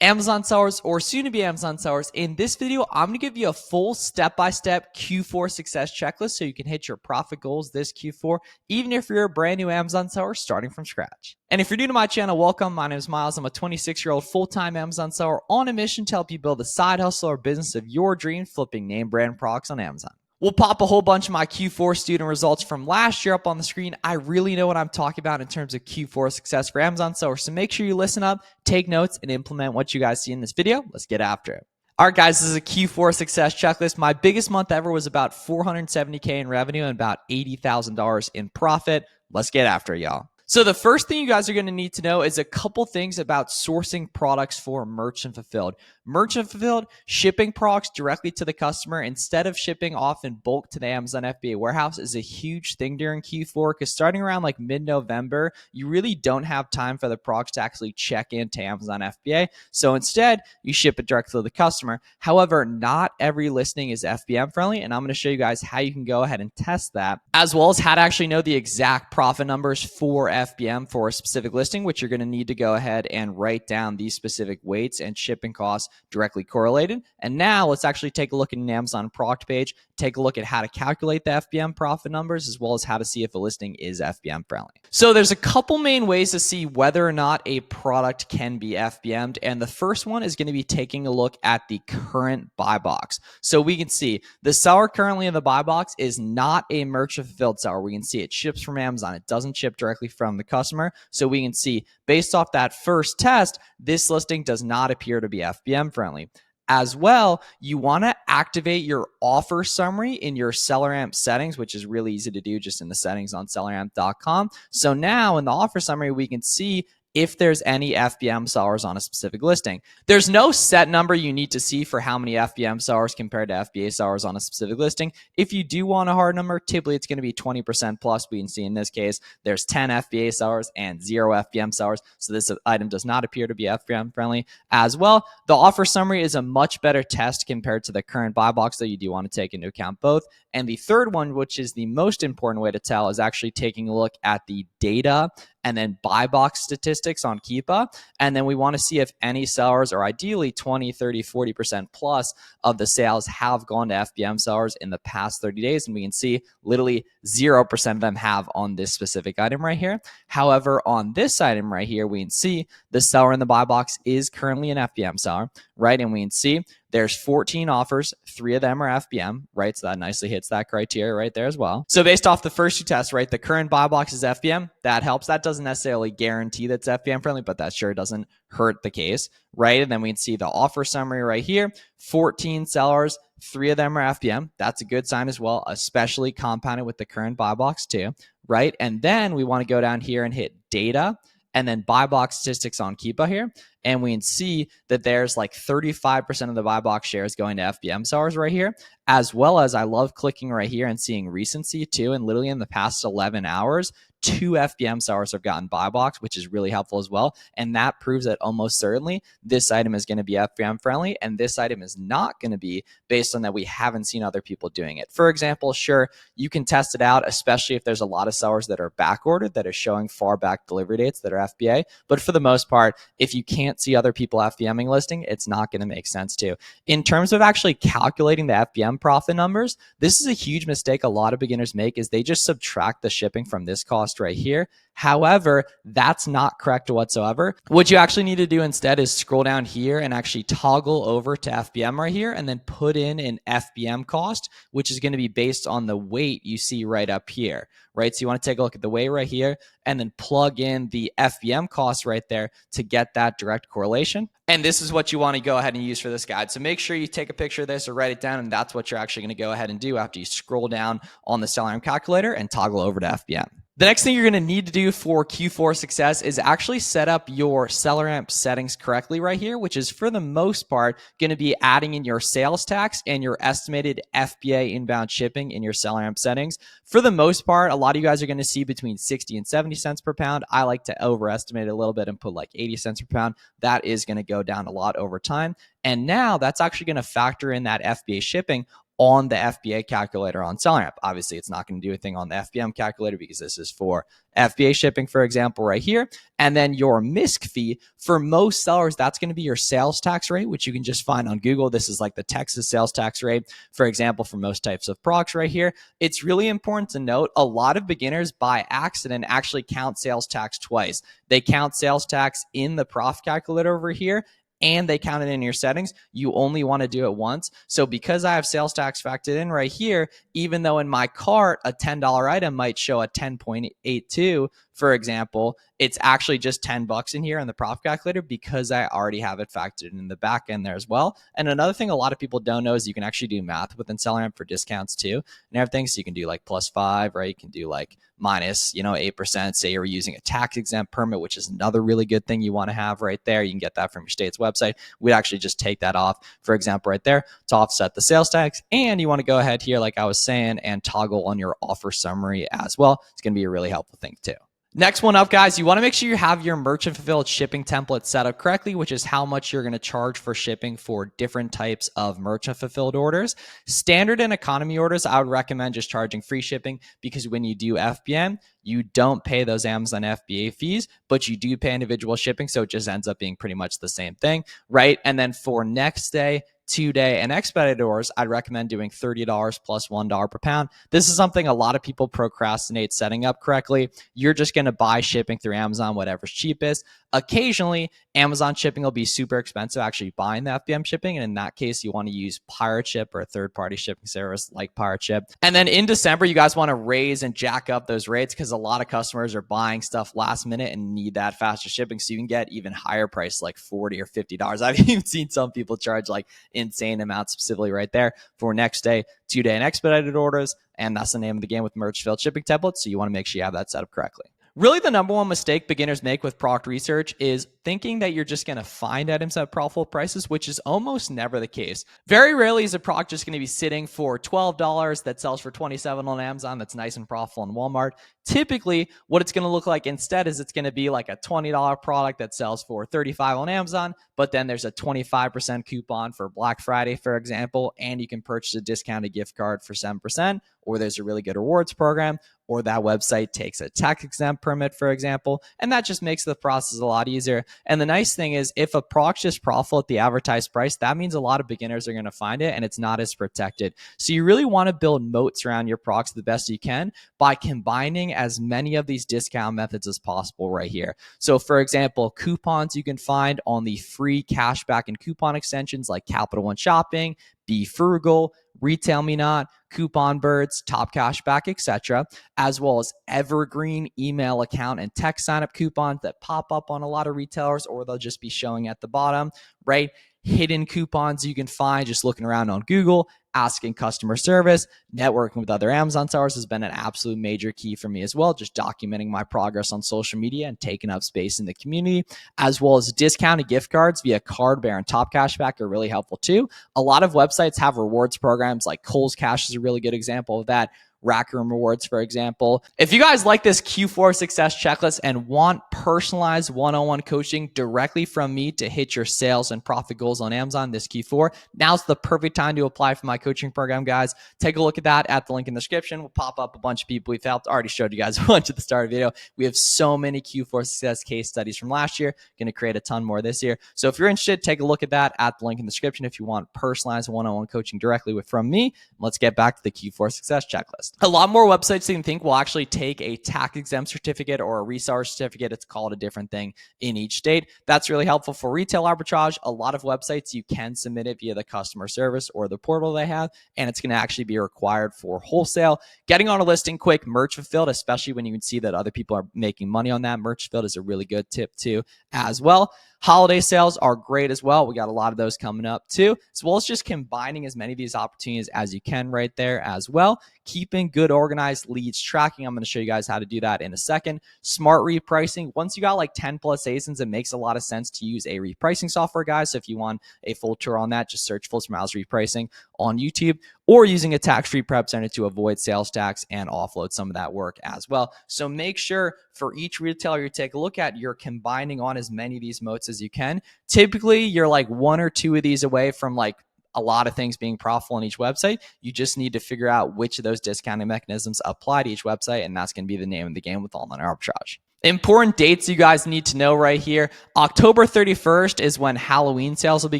Amazon sellers or soon to be Amazon sellers, in this video, I'm going to give you a full step-by-step Q4 success checklist so you can hit your profit goals this Q4, even if you're a brand new Amazon seller starting from scratch. And if you're new to my channel, welcome. My name is Miles. I'm a 26-year-old full-time Amazon seller on a mission to help you build a side hustle or business of your dream, flipping name brand products on Amazon. We'll pop a whole bunch of my Q4 student results from last year up on the screen. I really know what I'm talking about in terms of Q4 success for Amazon sellers, so make sure you listen up, take notes, and implement what you guys see in this video. Let's get after it. All right, guys, this is a Q4 success checklist. My biggest month ever was about $470K in revenue and about $80,000 in profit. Let's get after it, y'all. So the first thing you guys are going to need to know is a couple things about sourcing products for merchant fulfilled. Merchant fulfilled, shipping products directly to the customer instead of shipping off in bulk to the Amazon FBA warehouse is a huge thing during Q4 because starting around like mid-November, you really don't have time for the products to actually check into Amazon FBA. So instead, you ship it directly to the customer. However, not every listing is FBM friendly, and I'm going to show you guys how you can go ahead and test that, as well as how to actually know the exact profit numbers for FBM for a specific listing, which you're going to need to go ahead and write down these specific weights and shipping costs directly correlated. And now let's actually take a look at an Amazon product page, take a look at how to calculate the FBM profit numbers, as well as how to see if a listing is FBM friendly. So there's a couple main ways to see whether or not a product can be FBM'd. And the first one is going to be taking a look at the current buy box. So we can see the seller currently in the buy box is not a merchant fulfilled seller. We can see it ships from Amazon. It doesn't ship directly from the customer. So we can see based off that first test, this listing does not appear to be FBM friendly. As well, you want to activate your offer summary in your SellerAmp settings, which is really easy to do just in the settings on selleramp.com. So now in the offer summary, we can see if there's any FBM sellers on a specific listing. There's no set number you need to see for how many FBM sellers compared to FBA sellers on a specific listing. If you do want a hard number, typically it's going to be 20% plus. We can see in this case, there's 10 FBA sellers and 0 FBM sellers. So this item does not appear to be FBM friendly. As well, the offer summary is a much better test compared to the current buy box, that you do want to take into account both. And the third one, which is the most important way to tell, is actually taking a look at the data and then buy box statistics on Keepa. And then we want to see if any sellers, or ideally 20, 30, 40% plus of the sales, have gone to FBM sellers in the past 30 days. And we can see literally 0% of them have on this specific item right here. However, on this item right here, we can see the seller in the buy box is currently an FBM seller, right? And we can see there's 14 offers, 3 of them are FBM, right? So that nicely hits that criteria right there as well. So based off the first 2 tests, right, the current buy box is FBM. That helps. That doesn't necessarily guarantee that's FBM friendly, but that sure doesn't hurt the case, right? And then we can see the offer summary right here, 14 sellers, 3 of them are FBM. That's a good sign as well, especially compounded with the current buy box too, right? And then we want to go down here and hit data and then buy box statistics on Keepa here. And we can see that there's like 35% of the buy box shares going to FBM sellers right here, as well as I love clicking right here and seeing recency too. And literally in the past 11 hours, 2 FBM sellers have gotten buy box, which is really helpful as well. And that proves that almost certainly this item is going to be FBM friendly, and this item is not going to be, based on that we haven't seen other people doing it. For example, sure, you can test it out, especially if there's a lot of sellers that are back ordered, that are showing far back delivery dates that are FBA. But for the most part, if you can't see other people FBMing listing, it's not going to make sense to. In terms of actually calculating the FBM profit numbers, this is a huge mistake a lot of beginners make, is they just subtract the shipping from this cost right here. However, that's not correct whatsoever. What you actually need to do instead is scroll down here and actually toggle over to FBM right here and then put in an FBM cost, which is going to be based on the weight you see right up here, right? So you want to take a look at the weight right here and then plug in the FBM cost right there to get that direct correlation. And this is what you want to go ahead and use for this guide. So make sure you take a picture of this or write it down, and that's what you're actually going to go ahead and do after you scroll down on the SellerAmp calculator and toggle over to FBM. The next thing you're going to need to do for Q4 success is actually set up your SellerAmp settings correctly right here, which is for the most part going to be adding in your sales tax and your estimated FBA inbound shipping in your SellerAmp settings. For the most part, a lot of you guys are going to see between 60 and 70 cents per pound. I like to overestimate it a little bit and put like 80 cents per pound. That is going to go down a lot over time. And now that's actually going to factor in that FBA shipping on the FBA calculator on SellerAmp. Obviously, it's not going to do anything on the FBM calculator because this is for FBA shipping, for example, right here. And then your MISC fee for most sellers, that's going to be your sales tax rate, which you can just find on Google. This is like the Texas sales tax rate, for example, for most types of products right here. It's really important to note a lot of beginners by accident actually count sales tax twice. They count sales tax in the prof calculator over here, and they count it in your settings. You only want to do it once. So because I have sales tax factored in right here, even though in my cart a $10 item might show a 10.82, for example, it's actually just $10 in here in the profit calculator because I already have it factored in the back end there as well. And another thing a lot of people don't know is you can actually do math within SellerAmp for discounts too and everything. So you can do like +5, right? You can do like minus, 8%. Say you're using a tax exempt permit, which is another really good thing you want to have right there. You can get that from your state's website. We'd actually just take that off, for example, right there to offset the sales tax. And you want to go ahead here, like I was saying, and toggle on your offer summary as well. It's going to be a really helpful thing too. Next one up, guys, you want to make sure you have your merchant fulfilled shipping template set up correctly, which is how much you're going to charge for shipping for different types of merchant fulfilled orders. Standard and economy orders, I would recommend just charging free shipping because when you do FBM, you don't pay those Amazon FBA fees, but you do pay individual shipping. So it just ends up being pretty much the same thing, right? And then for next day, 2-day, and expedited orders, I'd recommend doing $30 plus $1 per pound. This is something a lot of people procrastinate setting up correctly. You're just going to buy shipping through Amazon, whatever's cheapest. Occasionally, Amazon shipping will be super expensive actually buying the FBM shipping. And in that case, you want to use Pirate Ship or a third-party shipping service like Pirate Ship. And then in December, you guys want to raise and jack up those rates because a lot of customers are buying stuff last minute and need that faster shipping. So you can get even higher price, like $40 or $50. I've even seen some people charge like insane amounts specifically right there for next day, 2-day, and expedited orders. And that's the name of the game with merch filled shipping templates. So you want to make sure you have that set up correctly. Really, the number one mistake beginners make with product research is thinking that you're just going to find items at profitable prices, which is almost never the case. Very rarely is a product just going to be sitting for $12 that sells for $27 on Amazon that's nice and profitable in Walmart. Typically, what it's going to look like instead is it's going to be like a $20 product that sells for $35 on Amazon, but then there's a 25% coupon for Black Friday, for example, and you can purchase a discounted gift card for 7%, or there's a really good rewards program, or that website takes a tax exempt permit, for example, and that just makes the process a lot easier. And the nice thing is if a product's just profitable at the advertised price, that means a lot of beginners are going to find it and it's not as protected. So you really want to build moats around your products the best you can by combining as many of these discount methods as possible right here. So for example, coupons you can find on the free cashback and coupon extensions like Capital One Shopping, Be Frugal, Retail Me Not, Coupon Birds, Top Cashback, etc., as well as evergreen email account and text sign-up coupons that pop up on a lot of retailers, or they'll just be showing at the bottom, right? Hidden coupons you can find just looking around on Google, asking customer service, networking with other Amazon sellers has been an absolute major key for me as well, just documenting my progress on social media and taking up space in the community, as well as discounted gift cards via Cardbear and Top Cashback are really helpful too. A lot of websites have rewards programs, like Kohl's Cash is a really good example of that. Rack Room Rewards, for example. If you guys like this Q4 success checklist and want personalized one-on-one coaching directly from me to hit your sales and profit goals on Amazon this Q4, now's the perfect time to apply for my coaching program, guys. Take a look at that at the link in the description. We'll pop up a bunch of people we've helped. I already showed you guys a bunch at the start of the video. We have so many Q4 success case studies from last year. Going to create a ton more this year. So if you're interested, take a look at that at the link in the description if you want personalized one-on-one coaching directly from me. Let's get back to the Q4 success checklist. A lot more websites than you think will actually take a tax exempt certificate or a reseller certificate. It's called a different thing in each state. That's really helpful for retail arbitrage. A lot of websites, you can submit it via the customer service or the portal they have, and it's going to actually be required for wholesale. Getting on a listing quick, merch fulfilled, especially when you can see that other people are making money on that. Merch fulfilled is a really good tip too as well. Holiday sales are great as well. We got a lot of those coming up too, as well as just combining as many of these opportunities as you can right there as well. Keeping good organized leads tracking. I'm going to show you guys how to do that in a second. Smart repricing. Once you got like 10 plus ASINs, it makes a lot of sense to use a repricing software, guys. So if you want a full tour on that, just search Full Smiles Repricing on YouTube, or using a tax-free prep center to avoid sales tax and offload some of that work as well. So make sure for each retailer you take a look at, you're combining on as many of these moats as you can. Typically, you're like one or two of these away from like a lot of things being profitable on each website. You just need to figure out which of those discounting mechanisms apply to each website, and that's going to be the name of the game with online arbitrage. Important dates you guys need to know right here. October 31st is when Halloween sales will be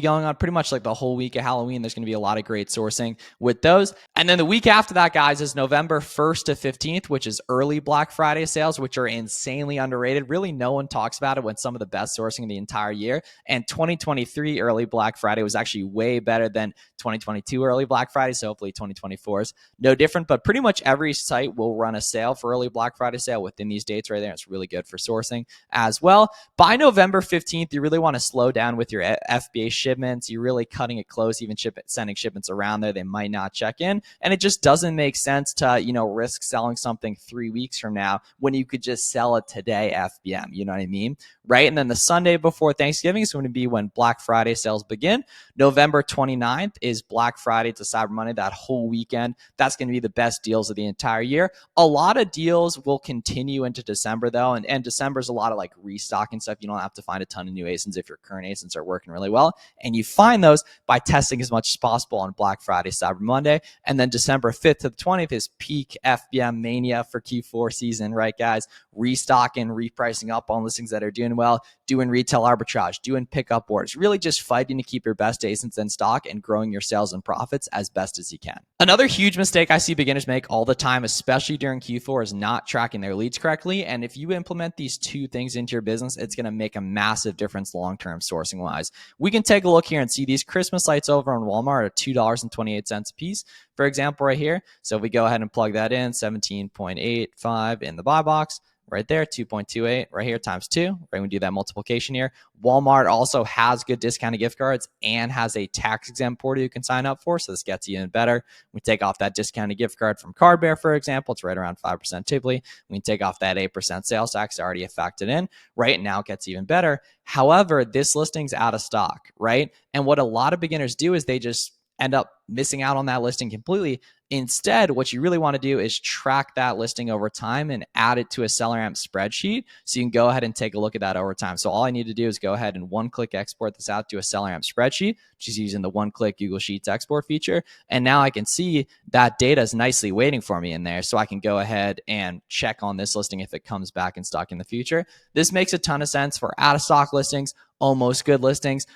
going on. Pretty much like the whole week of Halloween, there's going to be a lot of great sourcing with those. And then the week after that, guys, is November 1st to 15th, which is early Black Friday sales, which are insanely underrated. Really, no one talks about it when some of the best sourcing in the entire year. And 2023 early Black Friday was actually way better than 2022 early Black Friday. So hopefully 2024 is no different. But pretty much every site will run a sale for early Black Friday sale within these dates right there. It's really good for sourcing as well. By November 15th, you really want to slow down with your FBA shipments. You're really cutting it close, even sending shipments around there. They might not check in. And it just doesn't make sense to, risk selling something 3 weeks from now when you could just sell it today FBM. You know what I mean? Right? And then the Sunday before Thanksgiving is going to be when Black Friday sales begin. November 29th is Black Friday to Cyber Monday, that whole weekend. That's going to be the best deals of the entire year. A lot of deals will continue into December, though. And December's a lot of like restocking stuff. You don't have to find a ton of new ASINs if your current ASINs are working really well. And you find those by testing as much as possible on Black Friday, Cyber Monday. And then December 5th to the 20th is peak FBM mania for Q4 season, right, guys? Restocking, repricing up on listings that are doing well, doing retail arbitrage, doing pickup orders, really just fighting to keep your best ASINs in stock and growing your sales and profits as best as you can. Another huge mistake I see beginners make all the time, especially during Q4, is not tracking their leads correctly. And if you implement these two things into your business, it's going to make a massive difference long-term sourcing wise. We can take a look here and see these Christmas lights over on Walmart are $2.28 a piece, for example, right here. So if we go ahead and plug that in, 17.85 in the buy box, right there, 2.28 right here times 2. Right, we do that multiplication here. Walmart also has good discounted gift cards and has a tax exempt portal you can sign up for. So this gets you even better. We take off that discounted gift card from Card Bear, for example. It's right around 5% typically. We can take off that 8% sales tax already factored in. Right now it gets even better. However, this listing's out of stock, right? And what a lot of beginners do is they just end up missing out on that listing completely. Instead, what you really want to do is track that listing over time and add it to a SellerAmp spreadsheet so you can go ahead and take a look at that over time. So all I need to do is go ahead and one-click export this out to a SellerAmp spreadsheet, which is using the one-click Google Sheets export feature. And now I can see that data is nicely waiting for me in there. So I can go ahead and check on this listing if it comes back in stock in the future. This makes a ton of sense for out-of-stock listings, almost good listings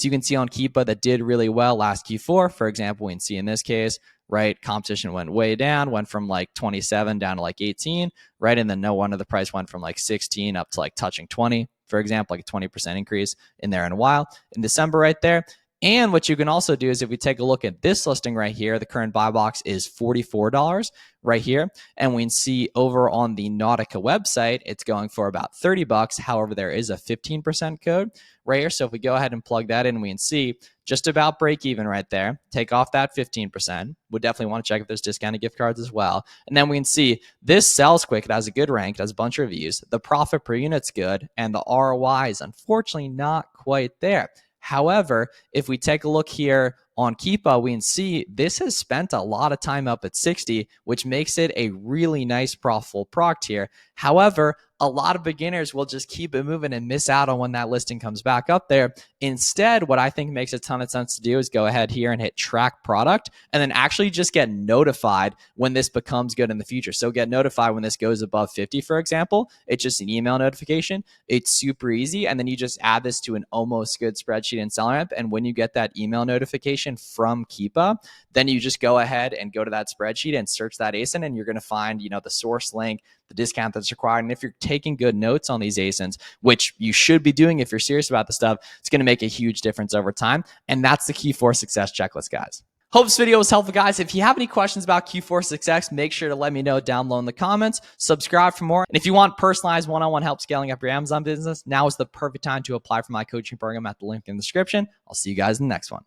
you can see on Keepa that did really well last Q4. For example, we can see in this case, right, competition went way down, went from like 27 down to like 18, right? And then no wonder the price went from like 16 up to like touching 20, for example, like a 20% increase in there in a while. In December right there. And what you can also do is if we take a look at this listing right here, the current buy box is $44 right here. And we can see over on the Nautica website, it's going for about $30. However, there is a 15% code right here. So if we go ahead and plug that in, we can see just about break even right there. Take off that 15%. Would definitely want to check if there's discounted gift cards as well. And then we can see this sells quick. It has a good rank. It has a bunch of reviews. The profit per unit's good. And the ROI is unfortunately not quite there. However, if we take a look here on Keepa, we can see this has spent a lot of time up at 60, which makes it a really nice profitable product here. However, a lot of beginners will just keep it moving and miss out on when that listing comes back up there. Instead, what I think makes a ton of sense to do is go ahead here and hit track product and then actually just get notified when this becomes good in the future. So get notified when this goes above 50, for example. It's just an email notification. It's super easy. And then you just add this to an almost good spreadsheet in SellerAmp. And when you get that email notification from Keepa, then you just go ahead and go to that spreadsheet and search that ASIN, and you're going to find, the source link, the discount that's required. And if you're taking good notes on these ASINs, which you should be doing if you're serious about the stuff, it's going to make a huge difference over time. And that's the Q4 success checklist, guys. Hope this video was helpful, guys. If you have any questions about Q4 success, make sure to let me know down below in the comments. Subscribe for more. And if you want personalized one-on-one help scaling up your Amazon business, now is the perfect time to apply for my coaching program at the link in the description. I'll see you guys in the next one.